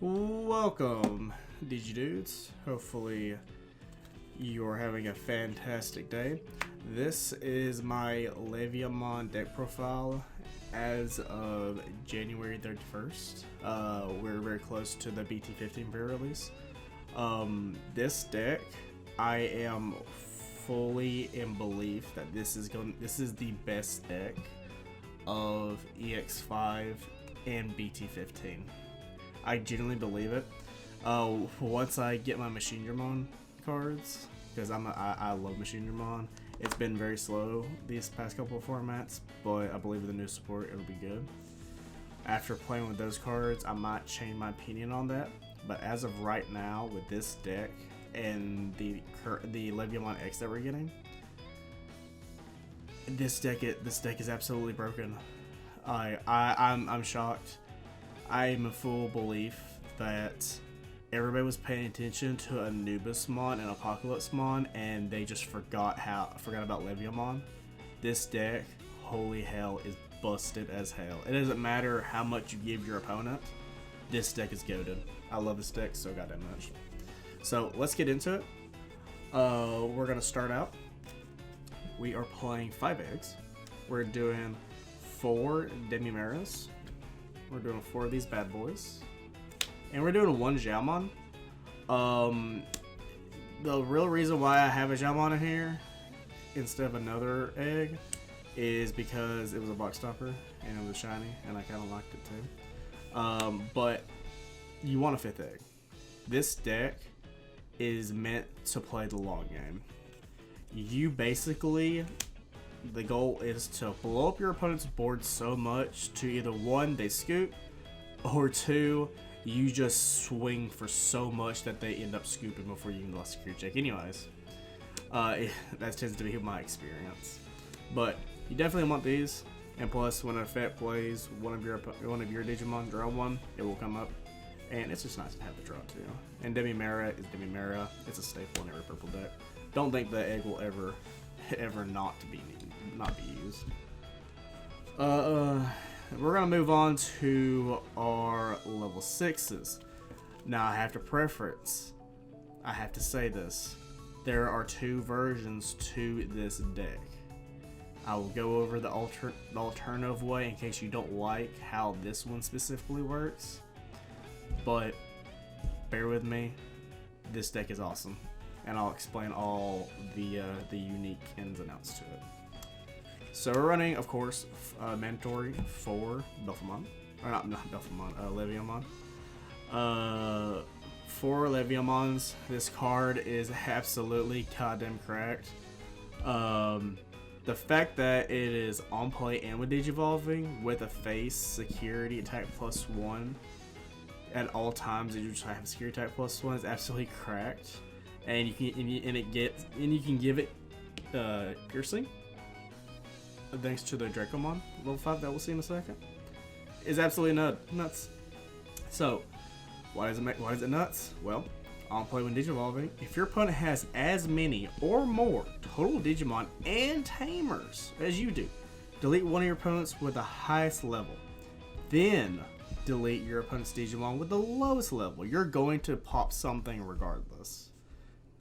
Welcome, DigiDudes. Hopefully you're having a fantastic day. This is my Leviamon deck profile as of January 31st. We're very close to the BT15 pre-release. This deck, I am fully in belief that this is the best deck of EX05 and BT15. I genuinely believe it. Once I get my Leviamon cards, because I love Leviamon. It's been very slow these past couple of formats, but I believe with the new support it'll be good. After playing with those cards, I might change my opinion on that. But as of right now, with this deck and the Leviamon X that we're getting, this deck is absolutely broken. I'm shocked. I'm in full belief that everybody was paying attention to Anubismon and Apocalypsemon, and they just forgot about Leviamon. This deck, holy hell, is busted as hell. It doesn't matter how much you give your opponent. This deck is goated. I love this deck so goddamn much. So let's get into it. We're gonna start out. We are playing 5 eggs. We're doing 4 Demimeras. We're doing 4 of these bad boys. And we're doing 1 Leviamon. The real reason why I have a Leviamon in here instead of another egg is because it was a box stopper and it was shiny and I kind of liked it too. But you want a 5th egg. This deck is meant to play the long game. You basically, the goal is to blow up your opponent's board so much to either 1, they scoop, or 2, you just swing for so much that they end up scooping before you can go security check anyways. That tends to be my experience. But you definitely want these, and plus when an effect plays one of your Digimon, draw 1, it will come up. And it's just nice to have the draw too. And Demimera is Demimera. It's a staple in every purple deck. Don't think the egg will ever not be used. We're gonna move on to our level 6s. Now I have to say this. There are 2 versions to this deck. I will go over the alternative way in case you don't like how this one specifically works. But bear with me. This deck is awesome. And I'll explain all the unique ins and outs to it. So we're running, of course, mandatory for Belphemon, or not Belphemon, Leviamon. For Leviamons, this card is absolutely goddamn cracked. The fact that it is on play and with Digivolving with a face security attack +1 at all times that you try to have security attack +1 is absolutely cracked. And you can give it piercing thanks to the Dracomon level 5 that we'll see in a second. Is absolutely nuts. So why is it nuts? Well, on play when Digivolving, if your opponent has as many or more total Digimon and Tamers as you do, delete one of your opponents with the highest level. Then delete your opponent's Digimon with the lowest level. You're going to pop something regardless.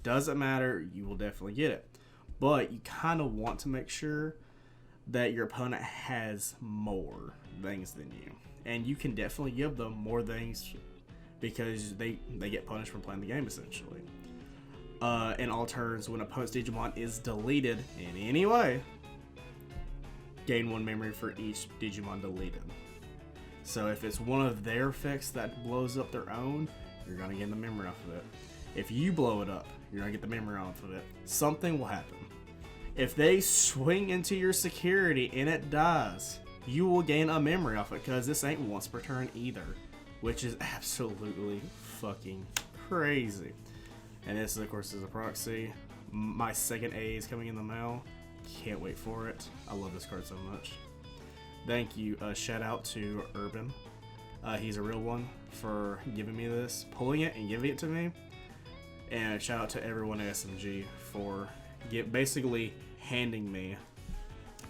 Doesn't matter, you will definitely get it. But you kind of want to make sure that your opponent has more things than you. And you can definitely give them more things because they get punished for playing the game, essentially. In all turns, when opponent's Digimon is deleted in any way, gain 1 memory for each Digimon deleted. So if it's one of their effects that blows up their own, you're going to get the memory off of it. If you blow it up, you're going to get the memory off of it. Something will happen. If they swing into your security and it dies, you will gain a memory off it because this ain't once per turn either, which is absolutely fucking crazy. And this, of course, is a proxy. My second A is coming in the mail. Can't wait for it. I love this card so much. Thank you. Shout out to Urban. He's a real one for giving me this, pulling it and giving it to me. And shout out to everyone at SMG for basically handing me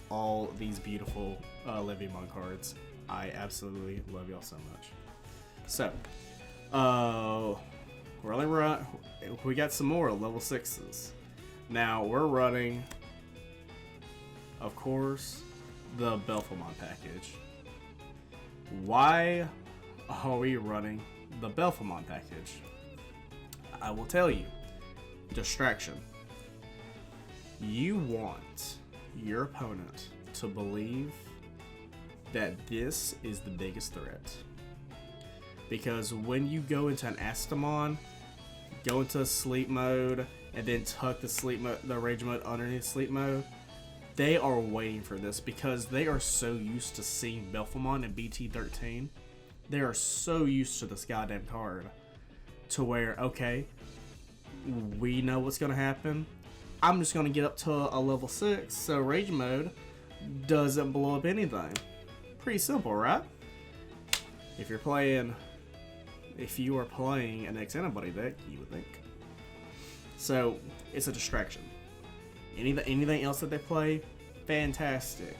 all these beautiful Leviamon cards. I absolutely love y'all so much. So, Uh, we're only run. We got some more level 6s. Now we're running, of course, the Leviamon package. Why are we running the Leviamon package? I will tell you. Distraction. You want your opponent to believe that this is the biggest threat. Because when you go into an Astamon, go into sleep mode, and then tuck the rage mode underneath sleep mode, they are waiting for this because they are so used to seeing Leviamon in BT13. They are so used to this goddamn card to where, okay, we know what's going to happen. I'm just going to get up to a level 6, so rage mode doesn't blow up anything. Pretty simple, right? If you are playing an X antibody deck, you would think. So it's a distraction. Anything else that they play, fantastic.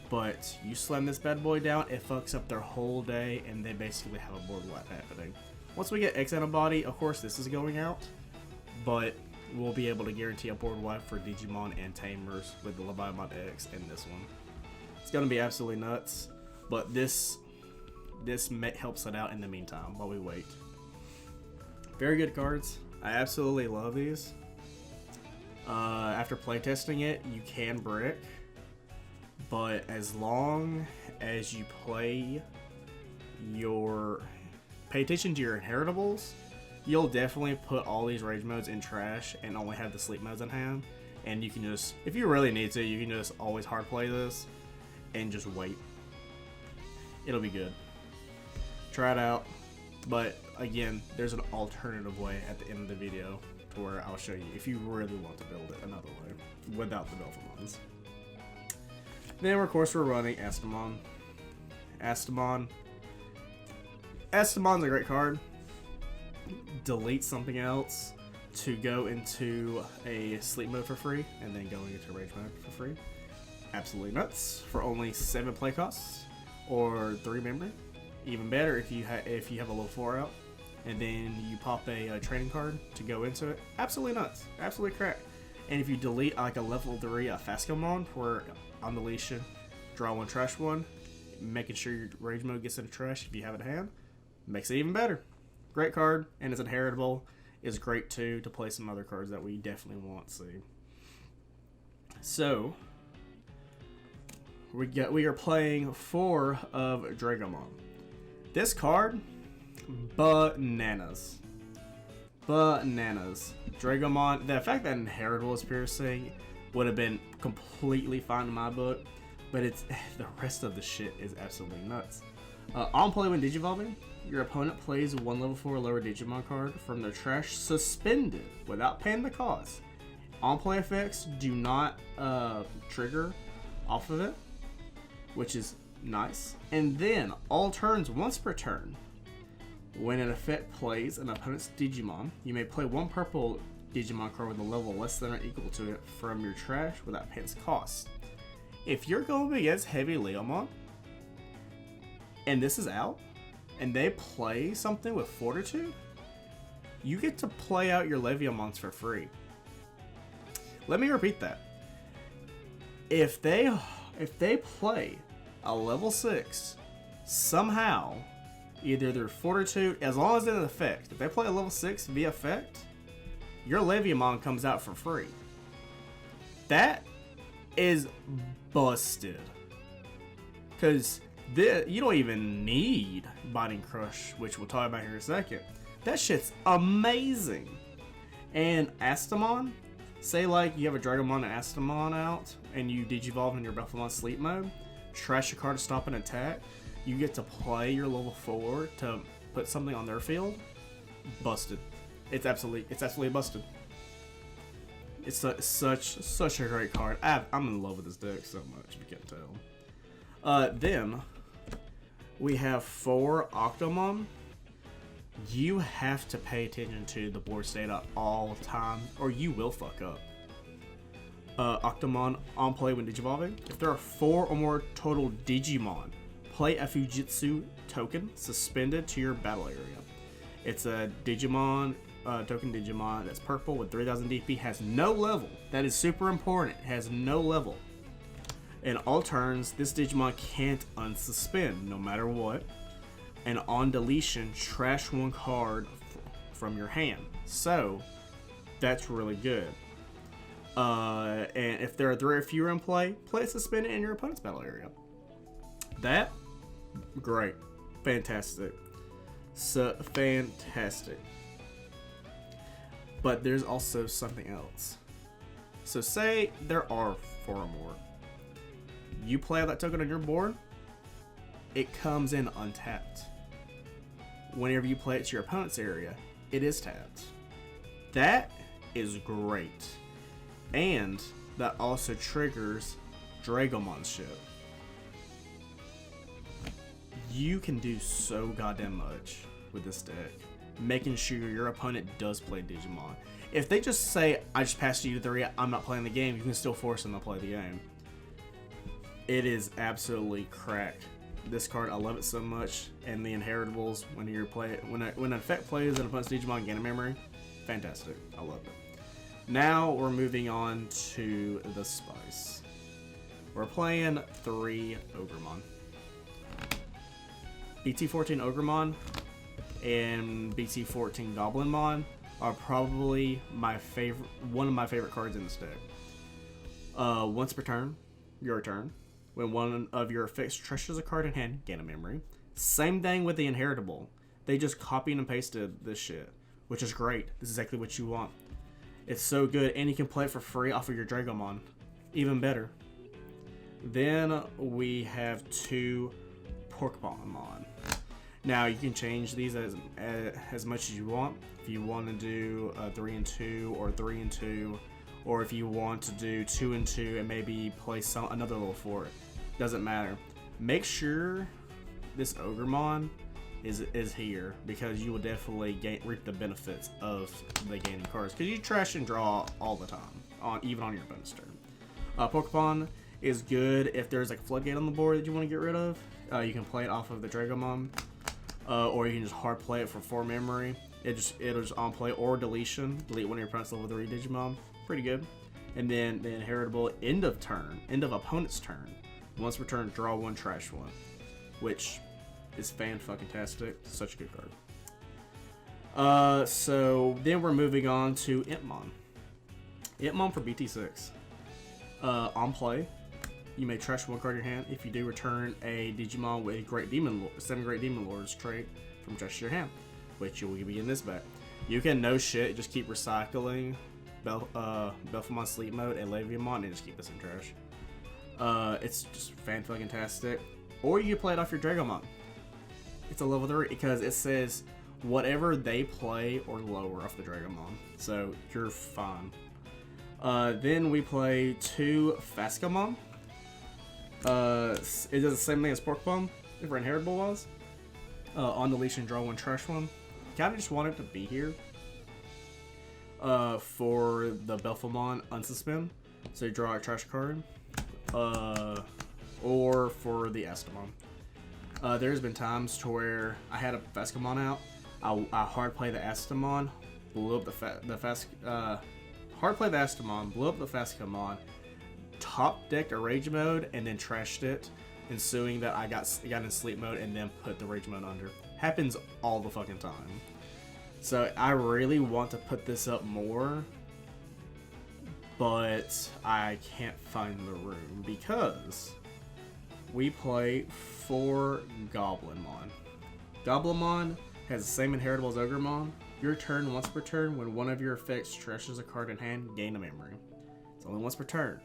But you slam this bad boy down, it fucks up their whole day, and they basically have a board wipe happening. Once we get X antibody, of course this is going out, but we'll be able to guarantee a board wipe for Digimon and Tamers with the Leviamon X and this one. It's gonna be absolutely nuts, but this helps it out in the meantime while we wait. Very good cards. I absolutely love these. After playtesting it, you can brick, but as long as you pay attention to your inheritables, you'll definitely put all these rage modes in trash and only have the sleep modes in hand. And you can just, if you really need to, you can just always hard play this and just wait. It'll be good. Try it out. But again, there's an alternative way at the end of the video to where I'll show you if you really want to build it another way without the Leviamons. Then of course we're running Astamon. Astamon's a great card. Delete something else to go into a sleep mode for free, and then going into rage mode for free. Absolutely nuts for only 7 play costs or 3 memory. Even better if you have a level 4 out, and then you pop a training card to go into it. Absolutely nuts, absolutely crack. And if you delete like a level 3 Fascomon for on deletion, draw 1, trash 1, making sure your rage mode gets into trash if you have it at hand, makes it even better. Great card, and it's inheritable. Is great too to play some other cards that we definitely want to see. So we are playing 4 of Leviamon. This card, bananas. Leviamon, the fact that inheritable is piercing would have been completely fine in my book, but it's the rest of the shit is absolutely nuts. On play when digivolving, your opponent plays 1 level 4 lower Digimon card from their trash suspended without paying the cost. On play effects do not trigger off of it, which is nice. And then all turns once per turn. When an effect plays an opponent's Digimon, you may play 1 purple Digimon card with a level less than or equal to it from your trash without paying its cost. If you're going against heavy Leviamon and this is out, and they play something with Fortitude, you get to play out your Leviamons for free. Let me repeat that. If they play a level 6, somehow, either their Fortitude, as long as it's an effect, if they play a level 6 via effect, your Leviamon comes out for free. That is busted. Because you don't even need Biting Crush, which we'll talk about here in a second. That shit's amazing. And Astamon, say like you have a Dragonmon and Astamon out, and you digivolve in your Leviamon sleep mode, trash your card to stop an attack, you get to play your level 4 to put something on their field. Busted. It's absolutely busted. It's such a great card. I'm in love with this deck so much, if you can't tell. Then we have 4 Octomon. You have to pay attention to the board state at all times, or you will fuck up. Octomon on play when digivolving. If there are 4 or more total Digimon, play a Fujitsu token suspended to your battle area. It's a Digimon, token Digimon that's purple with 3000 DP, has no level. That is super important. It has no level. In all turns, this Digimon can't unsuspend no matter what. And on deletion, trash one card from your hand. So, that's really good. And if there are 3 or fewer in play, play suspend it in your opponent's battle area. That, great. Fantastic. So, fantastic. But there's also something else. So say there are 4 or more. You play that token on your board, it comes in untapped. Whenever you play it to your opponent's area, it is tapped. That is great. And that also triggers Dragomon's ship. You can do so goddamn much with this deck, making sure your opponent does play Digimon. If they just say, I just passed you to 3, I'm not playing the game, you can still force them to play the game. It is absolutely cracked. This card, I love it so much, and the inheritables when you play it, when an effect plays and opponent's Digimon gain a memory, fantastic. I love it. Now we're moving on to the spice. We're playing 3 Ogremon. BT14 Ogremon and BT14 Goblinmon are probably one of my favorite cards in this deck. Once per turn, your turn. When one of your effects trashes a card in hand, gain a memory. Same thing with the inheritable. They just copied and pasted this shit, which is great. This is exactly what you want. It's so good, and you can play it for free off of your Dragomon. Even better. Then we have 2 Porkbonmon. Now you can change these as much as you want. If you want to do 3 and 2 or 3 and 2, or if you want to do 2 and 2 and maybe play another little for it, doesn't matter. Make sure this Ogremon is here, because you will definitely reap the benefits of the gaining cards, because you trash and draw all the time, even on your opponent's turn. Pokemon is good if there's like a floodgate on the board that you want to get rid of. You can play it off of the Dragomon, or you can just hard play it for 4 memory. It'll just on play or deletion. Delete one of your opponent's level 3 Digimon. Pretty good. And then the inheritable end of opponent's turn. Once per turn, draw 1, trash 1, which is fan-fucking-tastic. Such a good card. So then we're moving on to Impmon. Impmon for BT6. On play, you may trash 1 card in your hand. If you do, return a Digimon with 7 Great Demon Lords trait from trash to your hand, which you will be in this back. You can no shit, just keep recycling Belphemon Sleep Mode and Leviamon and just keep this in trash. It's just fan-fucking-tastic. Or you can play it off your Dragomon. It's a level 3 because it says whatever they play or lower off the Dragomon. So you're fine. Then we play 2 Fascomon. It does the same thing as Porkbomb, if our inheritable was. On deletion, draw 1, trash 1. Kinda just want it to be here. For the Belphemon unsuspend. So you draw a trash card. Or for the Astamon. There's been times to where I had a Fascomon out. I hard play the Astamon, blew up hard play the Astamon, blew up the Fascomon, top decked a Rage Mode, and then trashed it, ensuing that I got in sleep mode and then put the Rage Mode under. Happens all the fucking time. So I really want to put this up more, but I can't find the room because we play 4 Goblinmon. Goblinmon has the same inheritable as Ogremon. Your turn, once per turn, when one of your effects trashes a card in hand, gain a memory. It's only once per turn.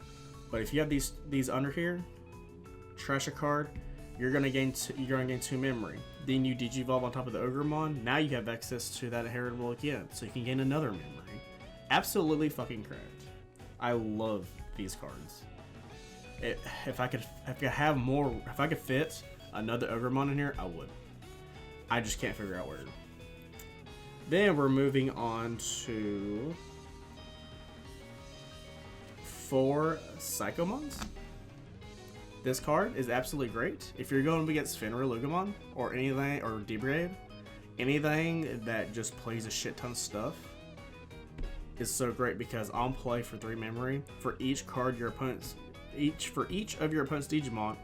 But if you have these under here, trash a card, you're gonna gain 2 memory. Then you Digivolve on top of the Ogremon. Now you have access to that inheritable again, so you can gain another memory. Absolutely fucking correct. I love these cards. If I could fit another Ogremon in here, I would. I just can't figure out where. Then we're moving on to 4 Psychomons. This card is absolutely great if you're going up against Fenrir Lugamon or anything or D-Brigade. anything that just plays a shit ton of stuff is so great, because on play for 3 memory, for each card your opponent's for each of your opponent's Digimon,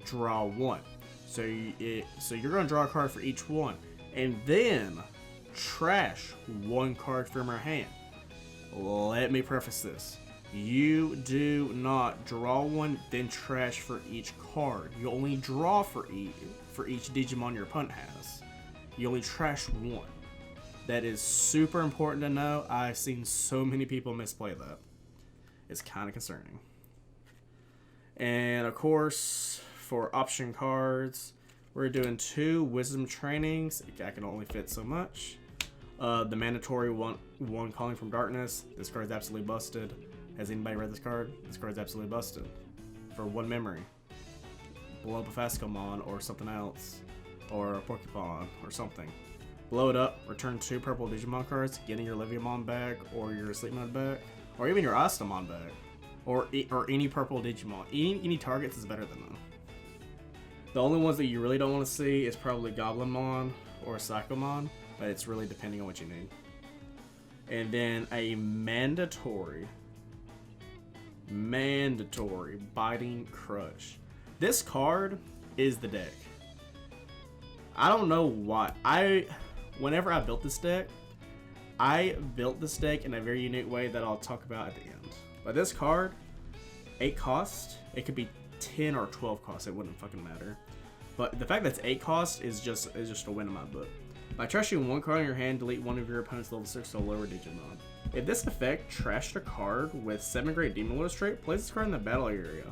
draw 1. So you're gonna draw a card for each one, and then trash 1 card from your hand. Let me preface this. You do not draw 1, then trash for each card. You only draw for each Digimon your opponent has. You only trash 1. That is super important to know. I've seen so many people misplay that. It's kind of concerning. And of course, for option cards, we're doing 2 wisdom trainings. I can only fit so much. The mandatory one Calling from Darkness. This card is absolutely busted. Has anybody read this card? This card is absolutely busted. For 1 memory. Blow up a Fascomon or something else. Or a Pokemon or something. Blow it up, return 2 purple Digimon cards, getting your Leviamon back, or your Sleep Mode back, or even your Astamon back. Or any purple Digimon. Any targets is better than them. The only ones that you really don't want to see is probably Goblinmon or Psychomon, but it's really depending on what you need. And then a mandatory Biting Crush. This card is the deck. I don't know why. Whenever I built this deck, I built this deck in a very unique way that I'll talk about at the end. But this card, 8 cost, it could be 10 or 12 cost, it wouldn't fucking matter. But the fact that it's 8 cost is just a win in my book. By trashing 1 card in your hand, delete 1 of your opponent's level 6 or lower Digimon. If this effect trashed a card with 7th grade Demon Lord trait, place this card in the battle area.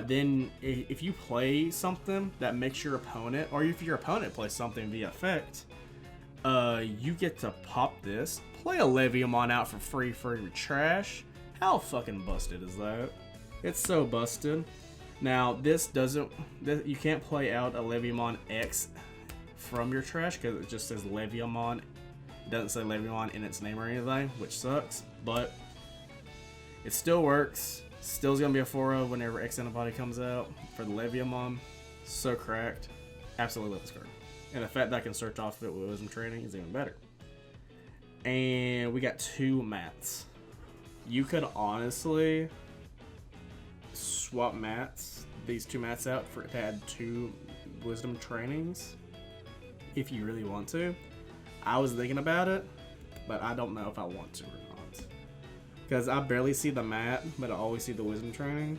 Then if you play something that makes your opponent, or if your opponent plays something via effect, you get to pop this, play a Leviamon out for free for your trash. How fucking busted is that? It's so busted. Now you can't play out a Leviamon X from your trash because it just says Leviamon. It doesn't say Leviamon in its name or anything, which sucks, but it still works. Still's gonna be a 4-0 whenever X Antibody comes out for the Leviamon. So cracked. Absolutely love this card. And the fact that I can search off it with Wisdom Training is even better. And we got 2 mats. You could honestly swap mats, these 2 mats out to add 2 Wisdom Trainings if you really want to. I was thinking about it, but I don't know if I want to or not. Because I barely see the mat, but I always see the Wisdom Training.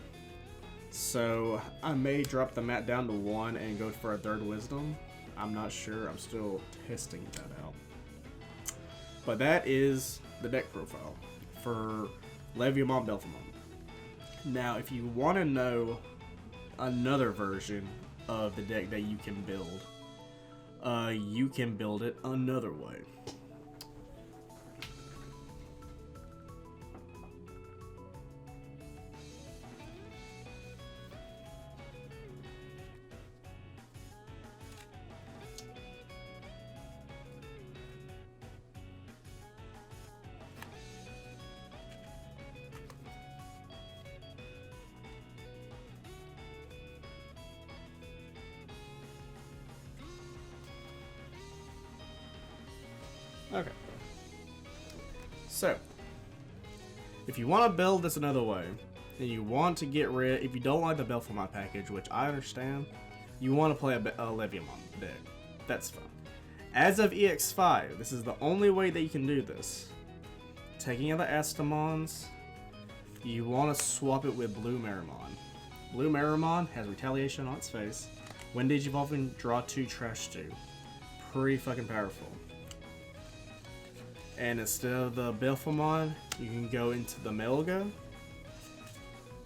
So I may drop the mat down to 1 and go for a 3rd Wisdom. I'm not sure. I'm still testing that out. But that is the deck profile for Leviamon Belphemon. Now, if you want to know another version of the deck that you can build it another way. Okay. So, if you want to build this another way, and you want to get rid, if you don't like the Belphemon package, which I understand, you want to play a Leviamon deck. That's fine. As of EX05, this is the only way that you can do this. Taking out the Astamons, you want to swap it with Blue Meramon. Blue Meramon has Retaliation on its face. When Digivolving, draw 2, trash 2. Pretty fucking powerful. And instead of the Belphemon, you can go into the Melga.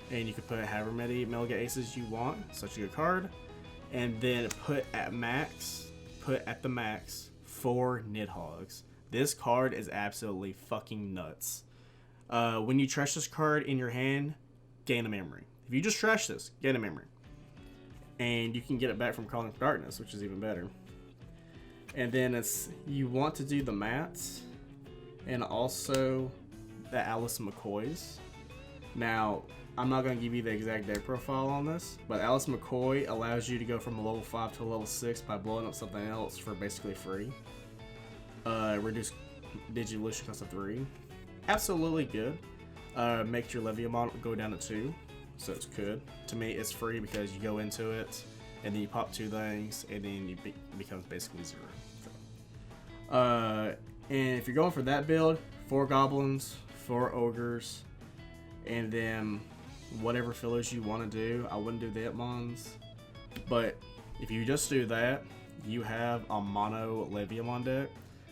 And you can put however many Melga Aces you want, such a good card. And then put at the max 4 Nidhogg's. This card is absolutely fucking nuts. When you trash this card in your hand, gain a memory. If you just trash this, gain a memory. And you can get it back from Calling for Darkness, which is even better. And then you want to do the mats. And also the Alice McCoys. Now, I'm not going to give you the exact deck profile on this, but Alice McCoy allows you to go from a level 5 to a level 6 by blowing up something else for basically free. Reduce Digivolution cost of 3. Absolutely good. Makes your Leviamon go down to 2, so it's good. To me, it's free because you go into it, and then you pop 2 things, and then it becomes basically 0. So. And if you're going for that build, 4 goblins, 4 ogres, and then whatever fillers you want to do. I wouldn't do the Leviamons, but if you just do that, you have a mono Leviamon deck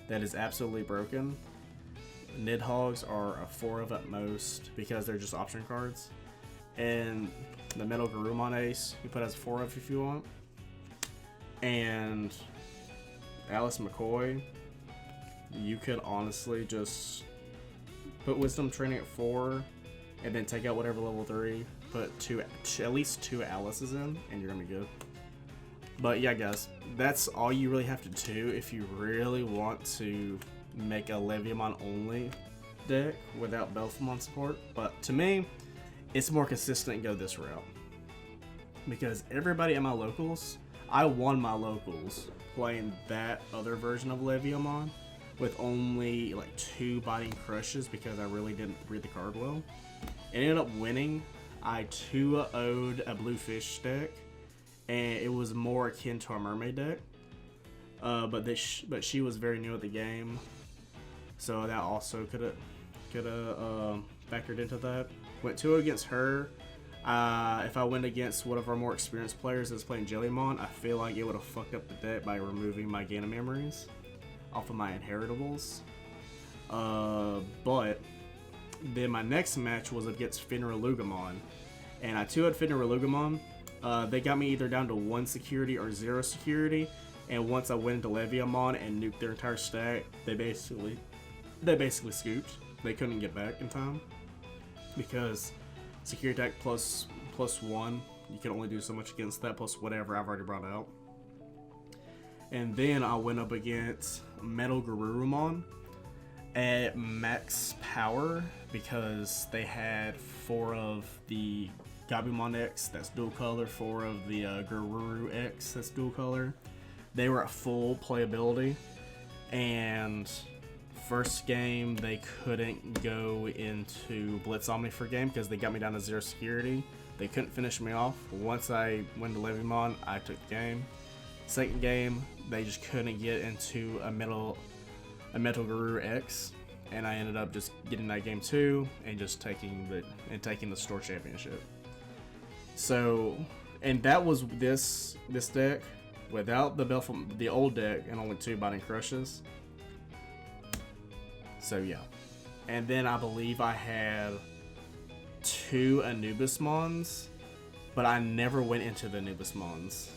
that is absolutely broken. Nidhogs are a 4 of at most because they're just option cards, and the Metal Garurumon Ace you put as a 4 of if you want, and Alice McCoy you could honestly just put Wisdom Training at 4 and then take out whatever level 3, put at least 2 Alices in, and you're gonna be good. But yeah, guys, that's all you really have to do if you really want to make a Leviamon only deck without Belphegor support. But to me, it's more consistent and go this route. Because everybody at my locals, I won my locals playing that other version of Leviamon with only like 2 Biting Crushes because I really didn't read the card well. It ended up winning. I 2-0'd a blue fish deck, and it was more akin to a mermaid deck. But she was very new at the game, so that also could have factored into that. Went 2 against her. If I went against one of our more experienced players that's playing Jellymon, I feel like it would have fucked up the deck by removing my Gaina Memories off of my inheritables. But then my next match was against Finralugamon, and I 2-0'd Finralugamon. They got me either down to 1 security or 0 security, and once I went into Leviamon and nuked their entire stack, they basically scooped. They couldn't get back in time because security attack plus 1, you can only do so much against that, plus whatever I've already brought out. And then I went up against Metal Garurumon at max power because they had 4 of the Gabumon X that's dual color, 4 of the Garuru X that's dual color. They were at full playability, and first game they couldn't go into Blitz on me for game because they got me down to 0 security. They couldn't finish me off. Once I went to Leviamon, I took the game. Second game, they just couldn't get into a Metal Garuru X, and I ended up just getting that game too and just taking the store championship. So, and that was this deck without the old deck and only 2 Biting Crushes. So yeah, and then I believe I had 2 Anubismons, but I never went into the Anubismons.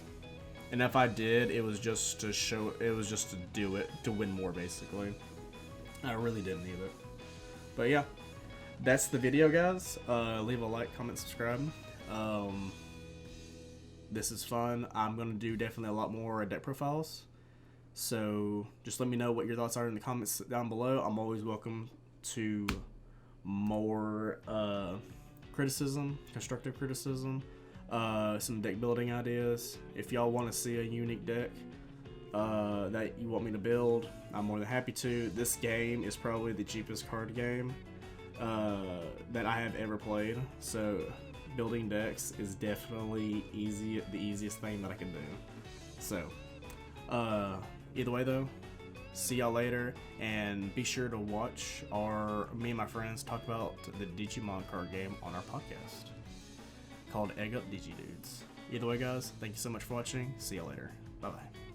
And if I did, it was just to show, it was just to do it, to win more basically. I really didn't need it. But yeah, that's the video, guys. Leave a like, comment, subscribe. This is fun. I'm going to do definitely a lot more deck profiles. So just let me know what your thoughts are in the comments down below. I'm always welcome to more criticism, constructive criticism. Some deck building ideas. If y'all want to see a unique deck that you want me to build, I'm more than happy to. This game is probably the cheapest card game that I have ever played, so building decks is definitely the easiest thing that I can do. So either way though, see y'all later, and be sure to watch me and my friends talk about the Digimon card game on our podcast called Egg Up Digidudes. Either way, guys, thank you so much for watching. See you later. Bye bye.